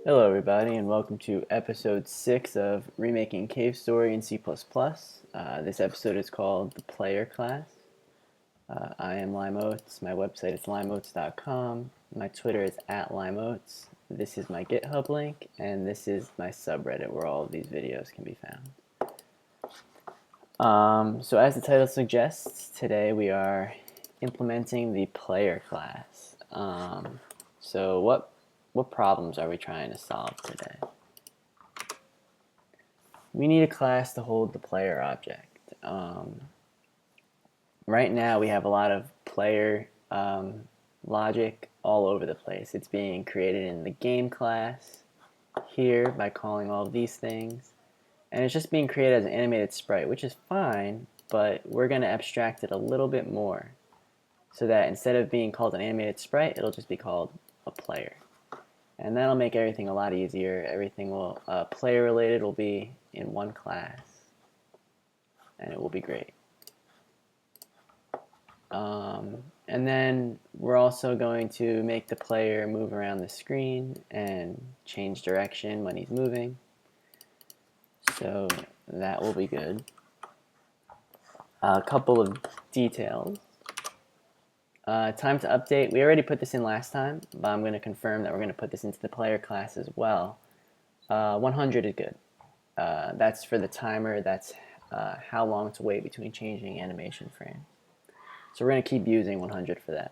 Hello everybody and welcome to episode 6 of Remaking Cavestory in C++. This episode is called The Player Class. I am Limeoats. My website is limeoats.com. My Twitter is @limeoats. This is my GitHub link, and this is my subreddit where all of these videos can be found. So as the title suggests, today we are implementing the player class. So what problems are we trying to solve today? We need a class to hold the player object. Right now we have a lot of player logic all over the place. It's being created in the game class here by calling all of these things, and it's just being created as an animated sprite, which is fine, but we're going to abstract it a little bit more so that instead of being called an animated sprite, it'll just be called a player. And that'll make everything a lot easier. Everything will player related will be in one class, and it will be great. And then we're also going to make the player move around the screen and change direction when he's moving. So that will be good. A couple of details. Time to update. We already put this in last time, but I'm going to confirm that we're going to put this into the player class as well. 100 is good. That's for the timer. That's how long to wait between changing animation frames. So we're going to keep using 100 for that.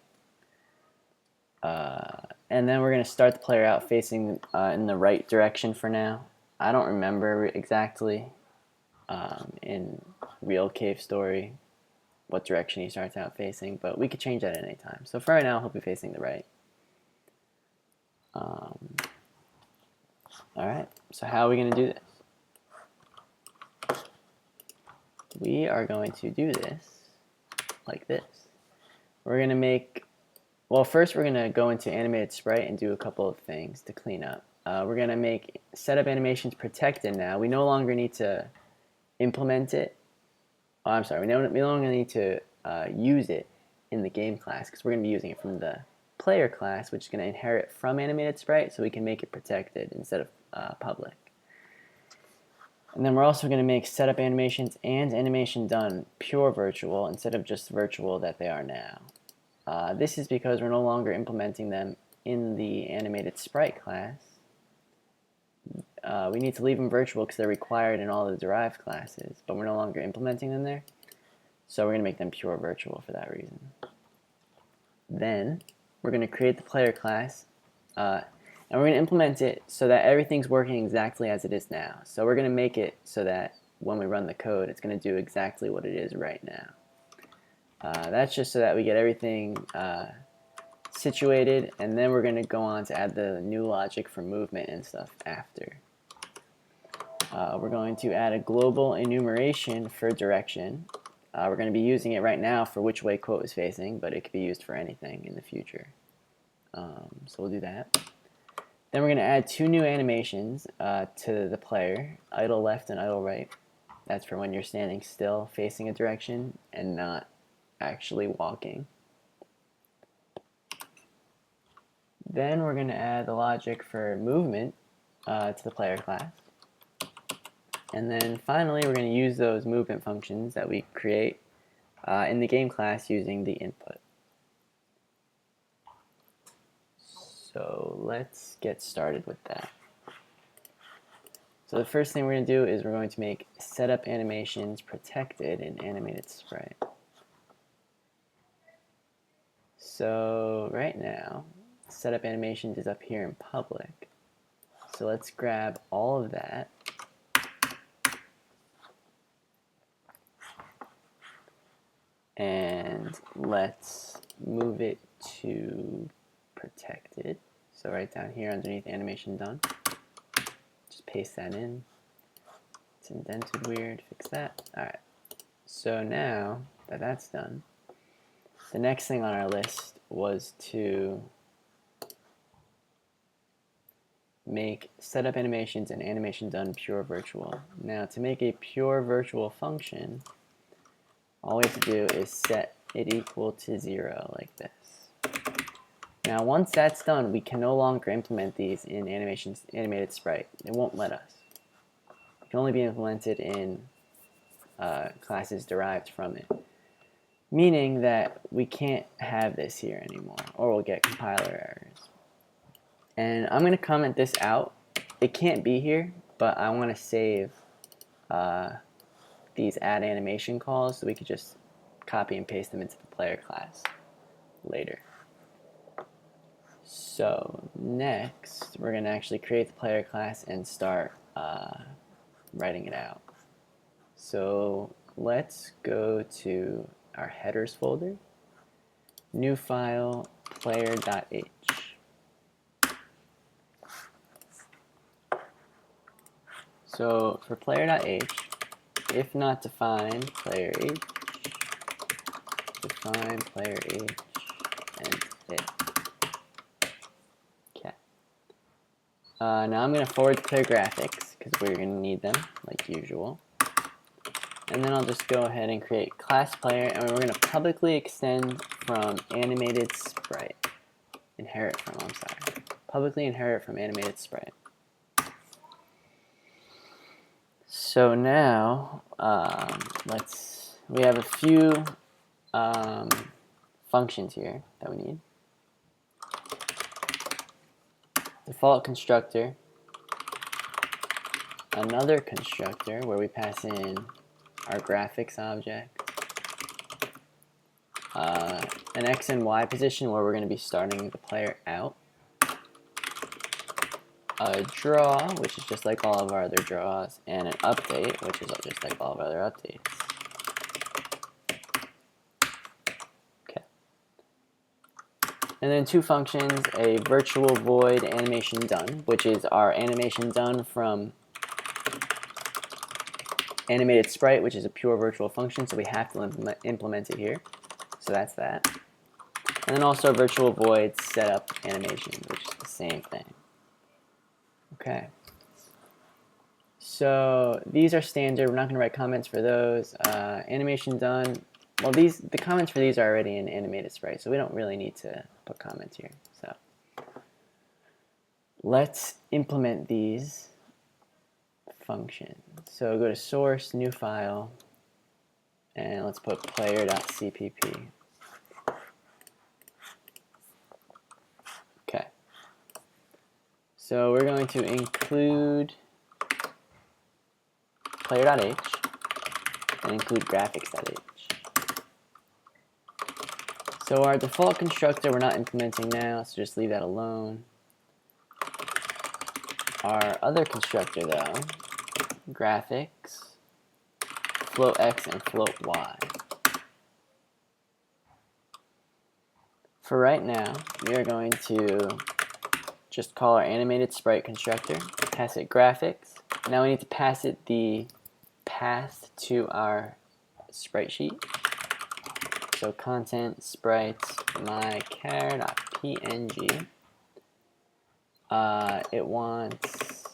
And then we're going to start the player out facing in the right direction for now. I don't remember exactly in real Cavestory what direction he starts out facing, but we could change that at any time. So for right now, he'll be facing the right. Alright, so how are we going to do this? We are going to do this like this. We're going to make, well, first we're going to go into animated sprite and do a couple of things to clean up. We're going to make setup animations protected now. We no longer need to implement it. Oh, I'm sorry, we no longer need to use it in the game class because we're going to be using it from the player class, which is going to inherit from animated sprite, so we can make it protected instead of public. And then we're also going to make setup animations and animation done pure virtual instead of just virtual that they are now. This is because we're no longer implementing them in the animated sprite class. We need to leave them virtual because they're required in all the derived classes, but we're no longer implementing them there. So we're going to make them pure virtual for that reason. Then we're going to create the player class, and we're going to implement it so that everything's working exactly as it is now. So we're going to make it so that when we run the code, it's going to do exactly what it is right now. That's just so that we get everything situated, and then we're going to go on to add the new logic for movement and stuff after. We're going to add a global enumeration for direction. We're going to be using it right now for which way quote is facing, but it could be used for anything in the future. So we'll do that. Then we're going to add two new animations to the player, idle left and idle right. That's for when you're standing still facing a direction and not actually walking. Then we're going to add the logic for movement to the player class. And then finally, we're going to use those movement functions that we create in the game class using the input. So let's get started with that. So the first thing we're going to do is we're going to make setup animations protected in animated sprite. So right now, setup animations is up here in public. So let's grab all of that. And let's move it to protected. So right down here underneath animation done. Just paste that in. It's indented weird, fix that. Alright. So now that that's done, the next thing on our list was to make setup animations and animation done pure virtual. Now to make a pure virtual function, all we have to do is set it equal to 0 like this. Now once that's done, we can no longer implement these in animated sprite. It won't let us. It can only be implemented in classes derived from it. Meaning that we can't have this here anymore, or we'll get compiler errors. And I'm going to comment this out. It can't be here, but I want to save these add animation calls so we could just copy and paste them into the player class later. So next, we're going to actually create the player class and start writing it out. So let's go to our headers folder, new file, player.h. So for player.h, if not defined, player h, define player h, and it. Okay. Now I'm going to forward to player graphics because we're going to need them like usual. And then I'll just go ahead and create class player, and we're going to publicly extend from animated sprite. Inherit from, I'm sorry. Publicly inherit from animated sprite. So now, we have a few functions here that we need. Default constructor, another constructor where we pass in our graphics object, an X and Y position where we're going to be starting the player out, a draw, which is just like all of our other draws, and an update, which is just like all of our other updates. Okay. And then two functions, a virtual void animation done, which is our animation done from animated sprite, which is a pure virtual function, so we have to implement it here. So that's that. And then also virtual void setup animation, which is the same thing. Okay. So these are standard. We're not going to write comments for those. Animation done. Well, the comments for these are already in animated sprite, so we don't really need to put comments here. So let's implement these functions. So go to source, new file, and let's put player.cpp. Okay. So we're going to include player.h and include graphics.h. So our default constructor we're not implementing now, so just leave that alone. Our other constructor though, graphics, float x and float y. For right now, we are going to just call our animated sprite constructor, pass it graphics. Now we need to pass it the path to our sprite sheet. So content sprites mychar.png. It wants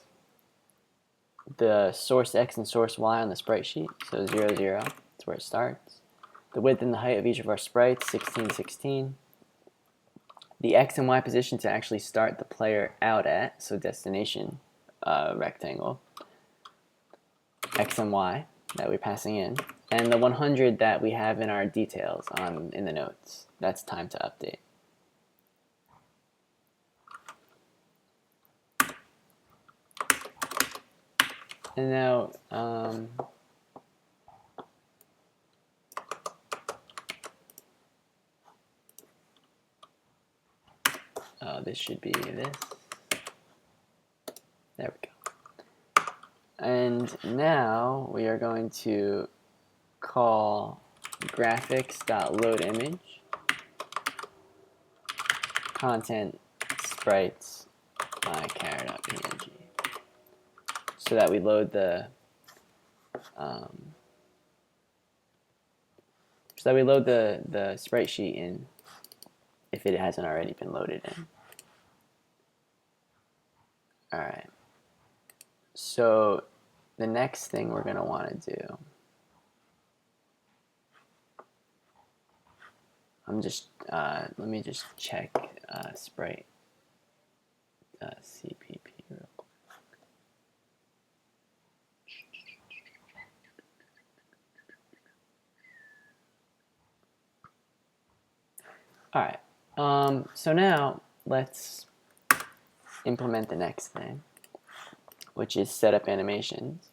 the source x and source y on the sprite sheet, so 0, 0, that's where it starts. The width and the height of each of our sprites, 16, 16. The x and y position to actually start the player out at, so destination rectangle, x and y that we're passing in, and the 100 that we have in our details in the notes. That's time to update. And now, this should be this. There we go. And now we are going to call graphics.loadImage content sprites mychar.png, so that we load the the sprite sheet in if it hasn't already been loaded in. Alright, so the next thing we're going to want to do, let me just check Sprite CPP real quick. All right. So now let's implement the next thing, which is set up animations.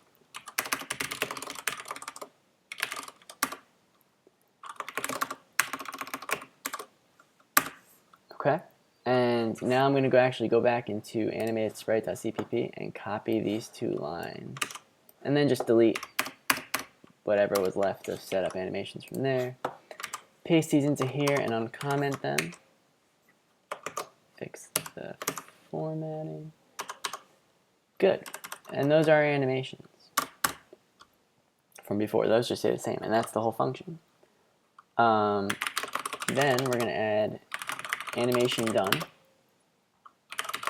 Okay. And now I'm going to actually go back into animated sprite.cpp and copy these two lines, and then just delete whatever was left of setup animations from there. Paste these into here and uncomment them. Fix the formatting. Good. And those are our animations from before. Those just stay the same, and that's the whole function. Then we're going to add animation done,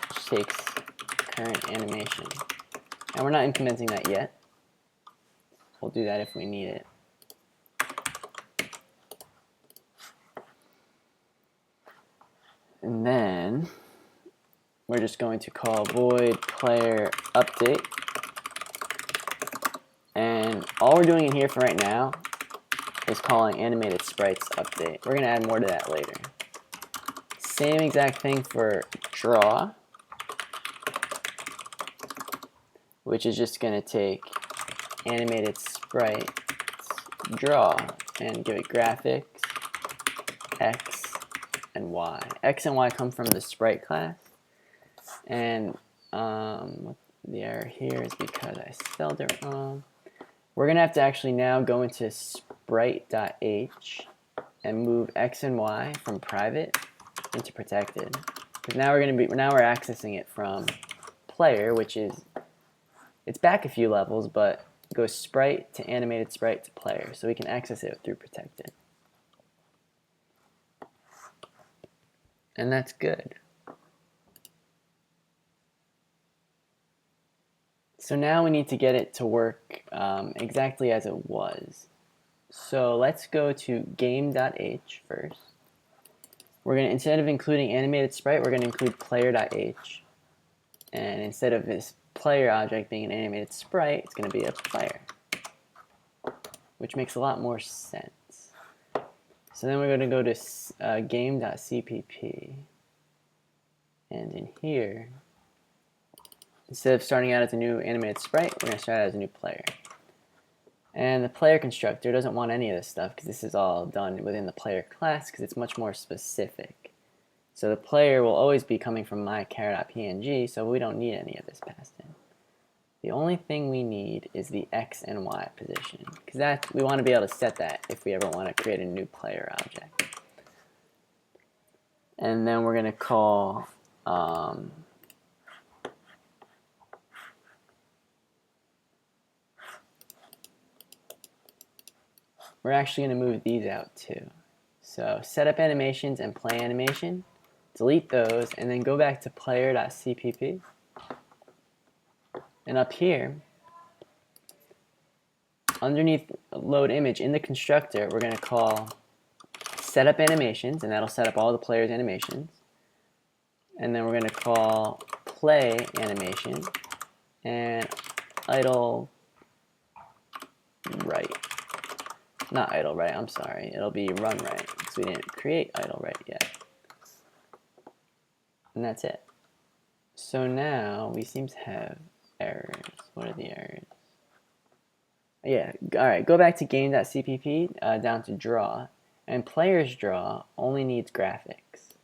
which takes current animation. And we're not implementing that yet. We'll do that if we need it. And then we're just going to call void player update. And all we're doing in here for right now is calling animated sprites update. We're going to add more to that later. Same exact thing for draw, which is just going to take animated sprite draw and give it graphics, X, and Y. X and Y come from the sprite class, and the error here is because I spelled it wrong. We're going to have to actually now go into sprite.h and move X and Y from private into protected, because now we're accessing it from player, which is, it's back a few levels, but it goes sprite to animated sprite to player, so we can access it through protected. And that's good. So now we need to get it to work exactly as it was. So let's go to game.h first. We're going to, instead of including animated sprite, we're going to include player.h. And instead of this player object being an animated sprite, it's going to be a player, which makes a lot more sense. So then we're going to go to game.cpp. And in here, instead of starting out as a new animated sprite, we're going to start out as a new player. And the player constructor doesn't want any of this stuff because this is all done within the player class because it's much more specific. So the player will always be coming from mychar.png, so we don't need any of this passed in. The only thing we need is the X and Y position, because we want to be able to set that if we ever want to create a new player object. And then we're going to call we're actually going to move these out too. So setup animations and play animation, delete those, and then go back to player.cpp. And up here, underneath load image in the constructor, we're going to call setup animations, and that'll set up all the players' animations. And then we're going to call play animation and idle right. Not idle right, I'm sorry. It'll be run right, because we didn't create idle right yet. And that's it. So now we seem to have errors. What are the errors? Yeah, alright, go back to game.cpp, down to draw. And players draw only needs graphics.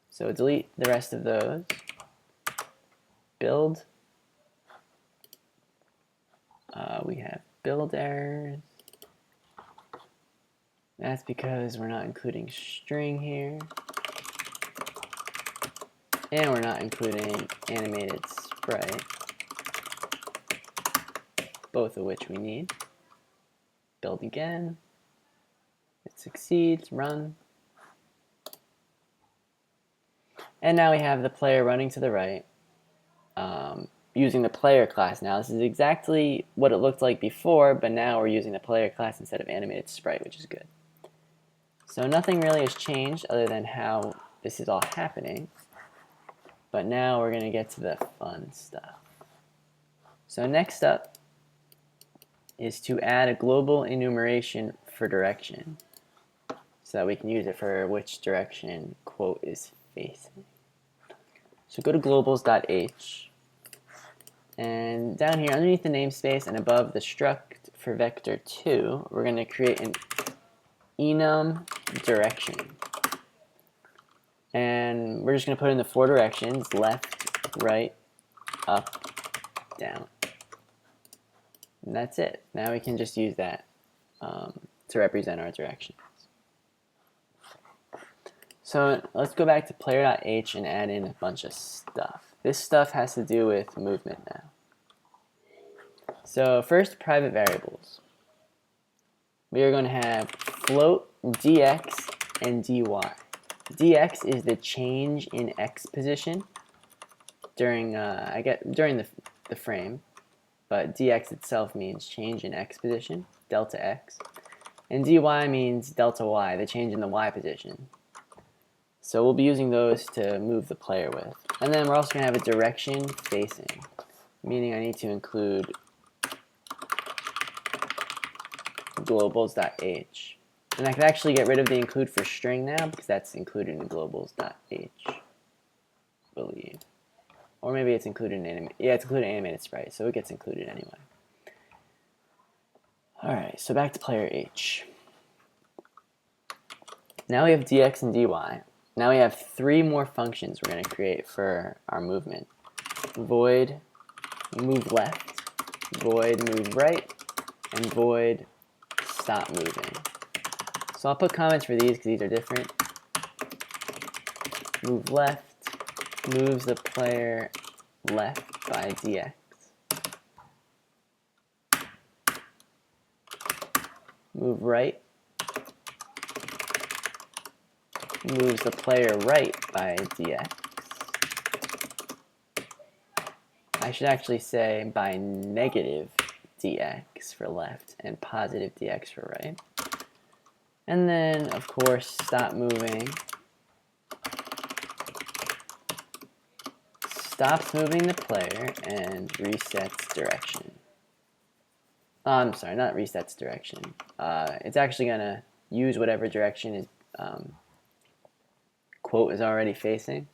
So delete the rest of those. Build. We have build errors. That's because we're not including string here. And we're not including animated sprite, both of which we need. Build again. It succeeds, run. And now we have the player running to the right, using the player class now. This is exactly what it looked like before, but now we're using the player class instead of animated sprite, which is good. So nothing really has changed other than how this is all happening. But now we're going to get to the fun stuff. So next up is to add a global enumeration for direction, so that we can use it for which direction quote is facing. So go to globals.h, and down here underneath the namespace and above the struct for vector 2, we're going to create an enum direction. And we're just going to put in the 4 directions: left, right, up, down. And that's it. Now we can just use that to represent our directions. So let's go back to player.h and add in a bunch of stuff. This stuff has to do with movement now. So first, private variables. We are going to have float, dx, and dy. dx is the change in x position during the frame, but dx itself means change in x position, delta x, and dy means delta y, the change in the y position. So we'll be using those to move the player with. And then we're also going to have a direction facing, meaning I need to include globals.h. And I can actually get rid of the include for string now, because that's included in globals.h, I believe. Or maybe it's included in animated. Yeah, it's included in animated sprite, so it gets included anyway. Alright, so back to player h. Now we have dx and dy. Now we have 3 more functions we're going to create for our movement. Void move left, void move right, and void stop moving. So I'll put comments for these because these are different. Move left moves the player left by dx. Move right moves the player right by dx. I should actually say by negative dx for left and positive dx for right. And then, of course, stop moving stops moving the player and resets direction. I'm sorry, not resets direction. It's actually going to use whatever direction is quote is already facing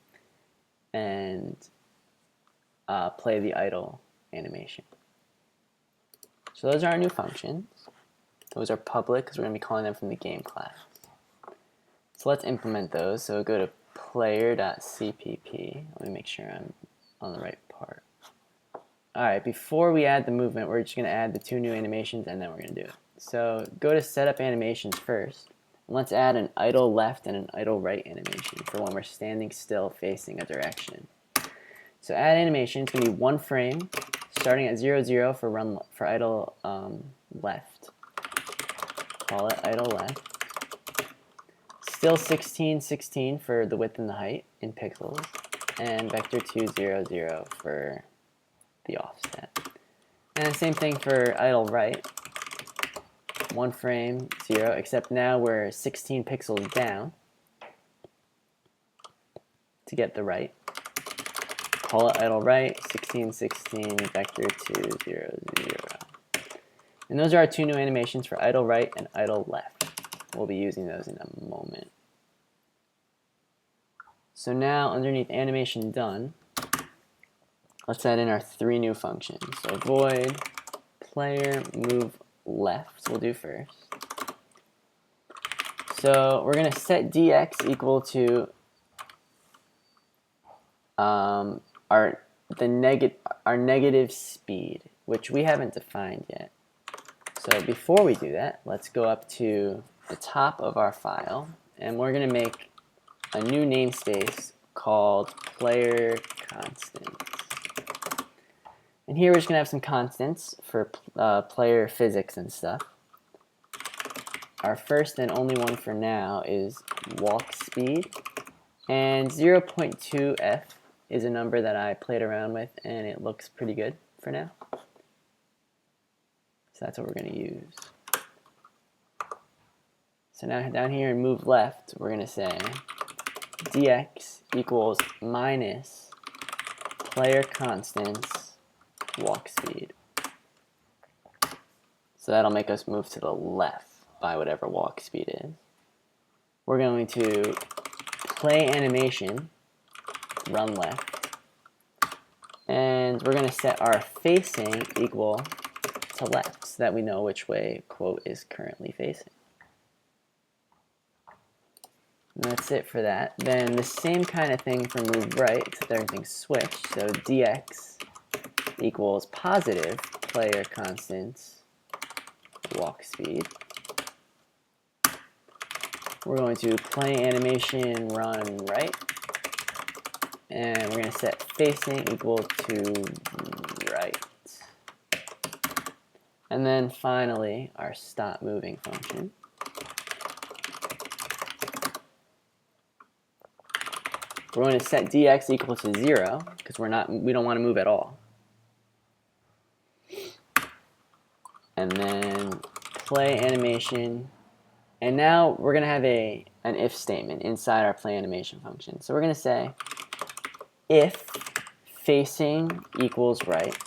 and play the idle animation. So those are our new functions. Those are public because we're going to be calling them from the game class. So let's implement those. So go to player.cpp. Let me make sure I'm on the right part. Alright, before we add the movement, we're just going to add the 2 new animations and then we're going to do it. So go to setup animations first. And let's add an idle left and an idle right animation for when we're standing still facing a direction. So add animation, it's going to be 1 frame, starting at 0, 0 for idle left. Call it idle left. Still 16, 16 for the width and the height in pixels, and vector 2, 0, 0 for the offset. And same thing for idle right. 1 frame, 0, except now we're 16 pixels down to get the right. Call it idle right, 16, 16, vector 2, 0, 0. And those are our 2 new animations for idle right and idle left. We'll be using those in a moment. So now, underneath animation done, let's add in our 3 new functions. So void player move left we'll do first. So we're going to set dx equal to our negative speed, which we haven't defined yet. So before we do that, let's go up to the top of our file, and we're going to make a new namespace called player constants. And here we're just going to have some constants for player physics and stuff. Our first and only one for now is walk speed, and 0.2f is a number that I played around with, and it looks pretty good for now. So that's what we're going to use. So now down here in move left, we're going to say dx equals minus player constants walk speed. So that'll make us move to the left by whatever walk speed is. We're going to play animation, run left, and we're going to set our facing equal to left so that we know which way quote is currently facing. And that's it for that. Then the same kind of thing for move right, except everything's switched. So dx equals positive player constants walk speed. We're going to play animation run right. And we're going to set facing equal to right. And then finally, our stop moving function. We're going to set dx equal to 0 because we don't want to move at all. And then play animation. And now we're going to have an if statement inside our play animation function. So we're going to say if facing equals right,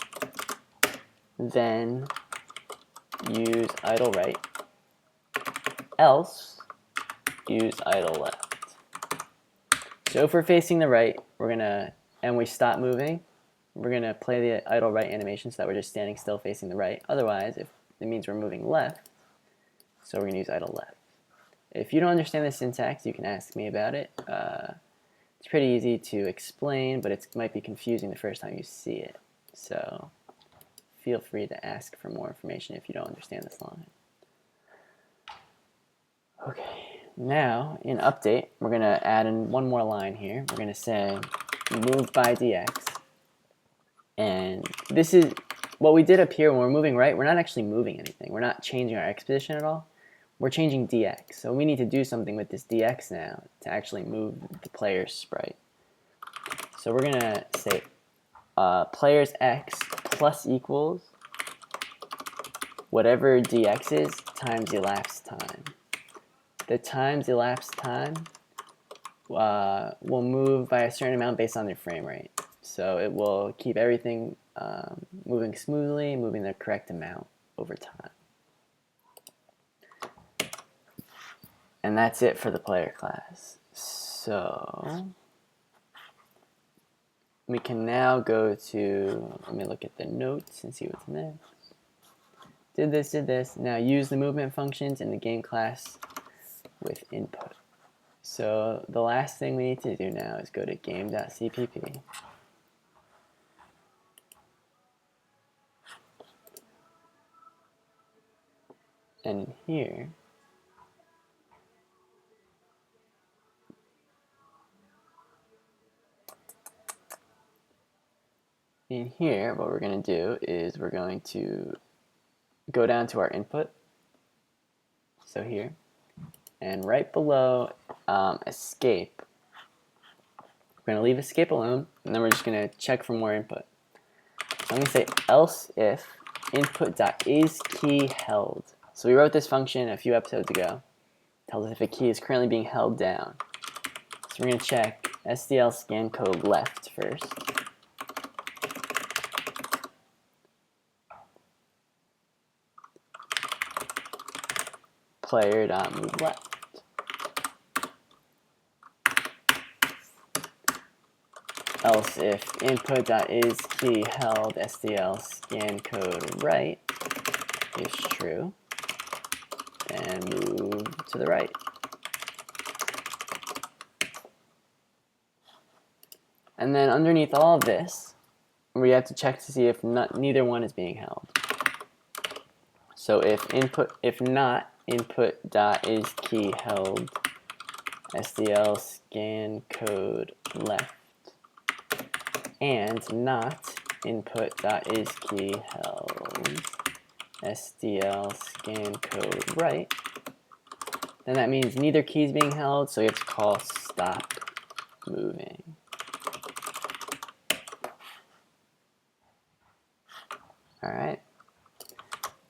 then use idle right, else use idle left. So if we're facing the right, and we stop moving, we're going to play the idle right animation so that we're just standing still facing the right. Otherwise, if it means we're moving left, so we're going to use idle left. If you don't understand the syntax, you can ask me about it. It's pretty easy to explain, but it might be confusing the first time you see it. So feel free to ask for more information if you don't understand this line. Okay. Now, in update, we're going to add in one more line here. We're going to say move by dx. And this is what we did up here when we're moving right. We're not actually moving anything. We're not changing our x position at all. We're changing dx. So we need to do something with this dx now to actually move the player's sprite. So we're going to say player's x plus equals whatever dx is times elapsed time. The times elapsed time will move by a certain amount based on their frame rate. So it will keep everything moving smoothly, moving the correct amount over time. And that's it for the player class. So we can now go to, let me look at the notes and see what's next. Did this. Now use the movement functions in the game class with input. So the last thing we need to do now is go to game.cpp. And in here, what we're going to do is we're going to go down to our input. So here. And right below escape, we're going to leave escape alone, and then we're just going to check for more input. So I'm going to say else if input.isKey held. So we wrote this function a few episodes ago. It tells us if a key is currently being held down. So we're going to check SDL scan code left first. Player.move left. Else if input.isKey held SDL scan code right is true, then move to the right. And then underneath all of this, we have to check to see if neither one is being held. So if not input.isKey held SDL scan code left, and not input.isKey held SDL scan code right, then that means neither key is being held, so you have to call stop moving. Alright,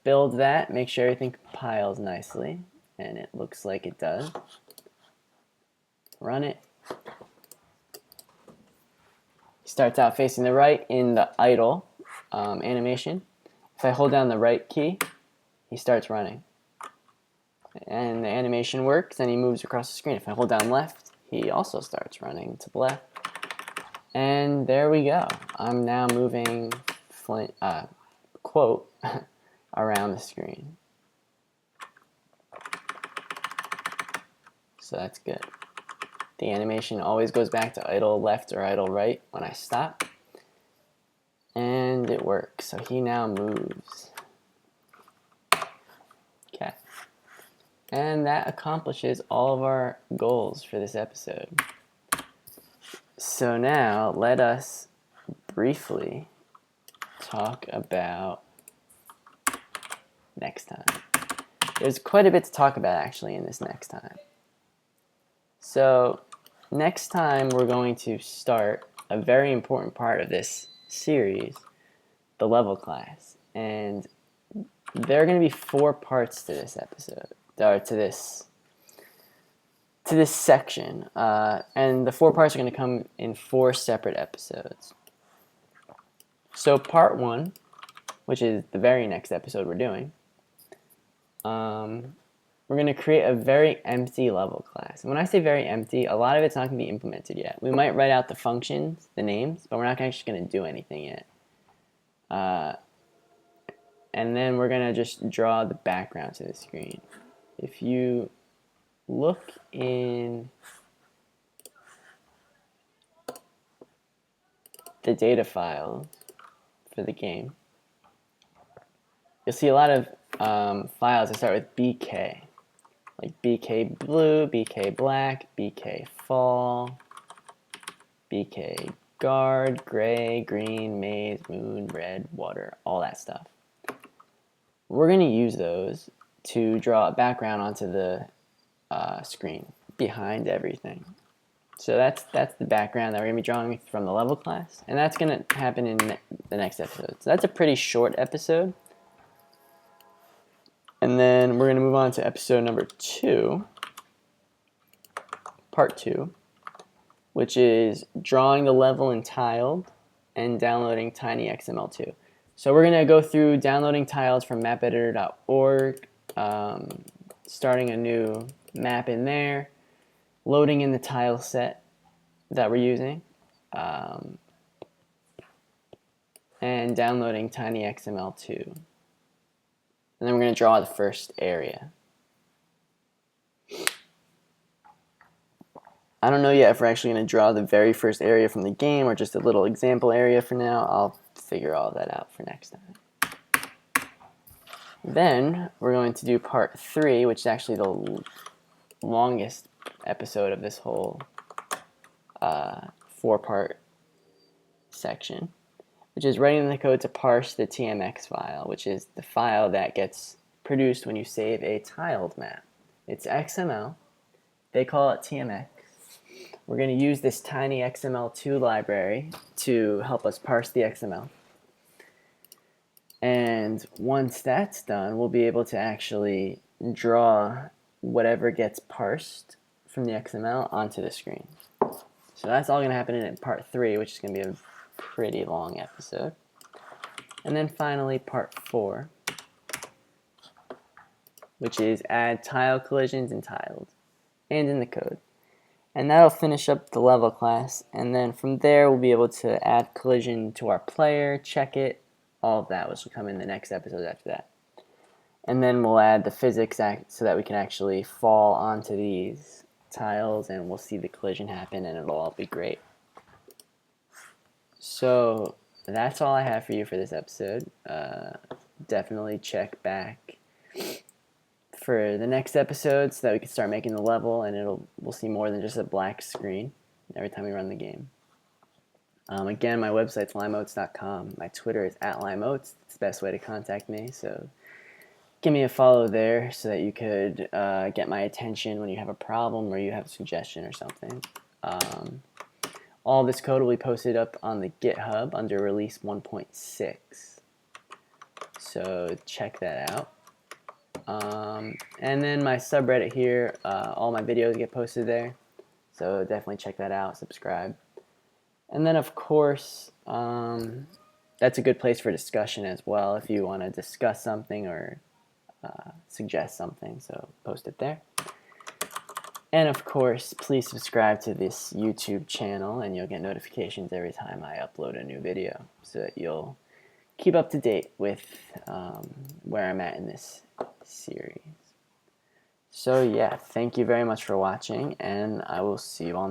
build that, make sure everything compiles nicely, and it looks like it does. Run it. Starts out facing the right in the idle animation. If I hold down the right key, he starts running. And the animation works, and he moves across the screen. If I hold down left, he also starts running to the left. And there we go. I'm now moving quote around the screen. So that's good. The animation always goes back to idle left or idle right when I stop. And it works. So he now moves. Okay. And that accomplishes all of our goals for this episode. So now let us briefly talk about next time. There's quite a bit to talk about actually in this next time. So next time we're going to start a very important part of this series, the level class. And there are going to be 4 parts to this episode, or to this section. And the 4 parts are going to come in 4 separate episodes. So part 1, which is the very next episode we're doing, we're going to create a very empty level class. And when I say very empty, a lot of it's not going to be implemented yet. We might write out the functions, the names, but we're not actually going to do anything yet. And then we're going to just draw the background to the screen. If you look in the data files for the game, you'll see a lot of files that start with BK. Like BK blue, BK black, BK fall, BK guard, gray, green, maze, moon, red, water, all that stuff. We're going to use those to draw a background onto the screen behind everything. So that's the background that we're going to be drawing from the level class, and that's going to happen in the next episode. So that's a pretty short episode. And then we're going to move on to episode number 2, part 2, which is drawing the level in tiled and downloading tinyxml2. So we're going to go through downloading tiles from mapeditor.org, starting a new map in there, loading in the tile set that we're using, and downloading tinyxml2. And then we're going to draw the first area. I don't know yet if we're actually going to draw the very first area from the game or just a little example area for now. I'll figure all that out for next time. Then we're going to do part 3, which is actually the longest episode of this whole 4-part section, which is writing the code to parse the TMX file, which is the file that gets produced when you save a tiled map. It's XML. They call it TMX. We're going to use this tinyxml2 library to help us parse the XML. And once that's done, we'll be able to actually draw whatever gets parsed from the XML onto the screen. So that's all going to happen in part 3, which is going to be a pretty long episode. And then finally part 4, which is add tile collisions in tiled and in the code. And that'll finish up the level class, and then from there we'll be able to add collision to our player, check it, all of that, which will come in the next episode after that. And then we'll add the physics so that we can actually fall onto these tiles and we'll see the collision happen and it'll all be great. So that's all I have for you for this episode. Definitely check back for the next episode so that we can start making the level and we'll see more than just a black screen every time we run the game. Again, my website's limeoats.com. My Twitter is @limeoats. It's the best way to contact me, so give me a follow there so that you could get my attention when you have a problem or you have a suggestion or something. All this code will be posted up on the GitHub under release 1.6. So check that out. And then my subreddit here, all my videos get posted there, so definitely check that out, subscribe. And then of course, that's a good place for discussion as well if you want to discuss something or suggest something, so post it there. And of course, please subscribe to this YouTube channel and you'll get notifications every time I upload a new video so that you'll keep up to date with where I'm at in this series. So yeah, thank you very much for watching, and I will see you all